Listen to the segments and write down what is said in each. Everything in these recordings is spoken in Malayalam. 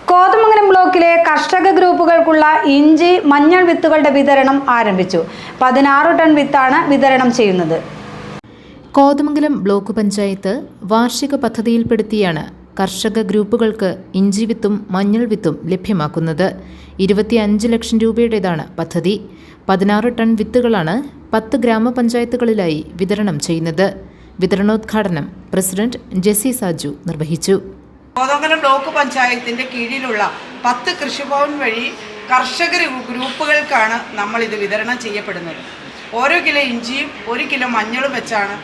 കോതമംഗലം ബ്ലോക്കിലെ കർഷക ഗ്രൂപ്പുകൾക്കുള്ള ഇഞ്ചി, മഞ്ഞൾ വിത്തുകളുടെ വിതരണം ആരംഭിച്ചു. 16 ടൺ വിത്താണ് വിതരണം ചെയ്യുന്നത്. കോതമംഗലം ബ്ലോക്ക് പഞ്ചായത്ത് വാർഷിക പദ്ധതിയിൽപ്പെടുത്തിയാണ് കർഷക ഗ്രൂപ്പുകൾക്ക് ഇഞ്ചി വിത്തും മഞ്ഞൾ വിത്തും ലഭ്യമാക്കുന്നത്. 25 ലക്ഷം രൂപയുടേതാണ് പദ്ധതി. 16 ടൺ വിത്തുകളാണ് 10 ഗ്രാമപഞ്ചായത്തുകളിലായി വിതരണം ചെയ്യുന്നത്. വിതരണോദ്ഘാടനം പ്രസിഡന്റ് ജെസി സാജു നിർവഹിച്ചു. കോതമംഗലം ബ്ലോക്ക് പഞ്ചായത്തിൻ്റെ കീഴിലുള്ള 10 കൃഷിഭവൻ വഴി കർഷക ഗ്രൂപ്പുകൾക്കാണ് നമ്മളിത് വിതരണം ചെയ്യപ്പെടുന്നത്. ഓരോ കിലോ ഇഞ്ചിയും 1 കിലോ മഞ്ഞളും വെച്ചാണ്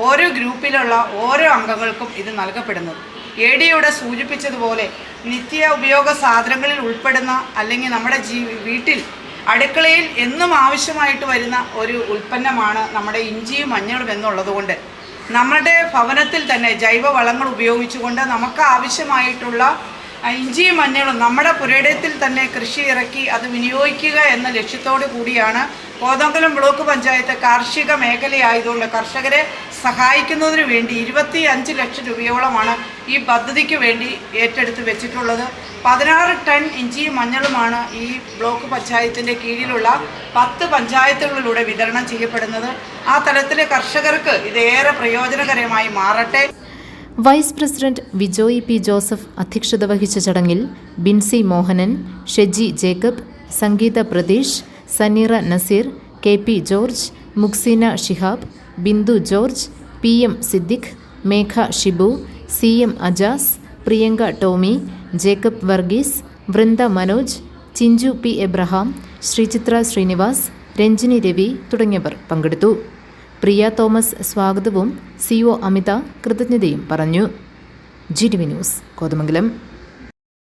ഓരോ ഗ്രൂപ്പിലുള്ള ഓരോ അംഗങ്ങൾക്കും ഇത് നൽകപ്പെടുന്നത്. ADയുടെ സൂചിപ്പിച്ചതുപോലെ നിത്യ ഉപയോഗ സാധനങ്ങളിൽ ഉൾപ്പെടുന്ന അല്ലെങ്കിൽ നമ്മുടെ വീട്ടിൽ അടുക്കളയിൽ എന്നും ആവശ്യമായിട്ട് വരുന്ന ഒരു ഉൽപ്പന്നമാണ് നമ്മുടെ ഇഞ്ചിയും മഞ്ഞളും എന്നുള്ളതുകൊണ്ട് നമ്മുടെ ഭവനത്തിൽ തന്നെ ജൈവ വളങ്ങൾ ഉപയോഗിച്ചുകൊണ്ട് നമുക്ക് ആവശ്യമായിട്ടുള്ള ഇഞ്ചിയും മഞ്ഞളും നമ്മുടെ പുരയിടത്തിൽ തന്നെ കൃഷി ഇറക്കി അത് വിനിയോഗിക്കുക എന്ന ലക്ഷ്യത്തോടു കൂടിയാണ് കോതമംഗലം ബ്ലോക്ക് പഞ്ചായത്ത് കാർഷിക മേഖലയായതുകൊണ്ട് കർഷകരെ സഹായിക്കുന്നതിന് വേണ്ടി 25 ലക്ഷം രൂപയോളമാണ് ഈ പദ്ധതിക്ക് വേണ്ടി ഏറ്റെടുത്ത് വെച്ചിട്ടുള്ളത്. 16 ടൺ ഇഞ്ചിയും മഞ്ഞളുമാണ് ഈ ബ്ലോക്ക് പഞ്ചായത്തിൻ്റെ കീഴിലുള്ള 10 പഞ്ചായത്തുകളിലൂടെ വിതരണം ചെയ്യപ്പെടുന്നത്. ആ തലത്തിലെ കർഷകർക്ക് ഇതേറെ പ്രയോജനകരമായി മാറട്ടെ. Vice president Vijoy P Joseph അധ്യക്ഷത വഹിച്ച ചടങ്ങിൽ Binsy Mohanan, Sheji Jacob, Sangeetha Pratheesh, Saneera Nazeer, KP George, Muksina Shihab, Bindu George, PM Siddique, Megha Shibu, CM Ajas, Priyanka Tomy, Jacob Varghese, Vrinda Manoj, Chinchu P Abraham, Sreechithra Sreenivas, Ranjini Ravi തുടങ്ങിയവർ പങ്കെടുത്തു. പ്രിയ തോമസ് സ്വാഗതവും CO അമിത കൃതജ്ഞതയും പറഞ്ഞു. GTV news Kothamangalam.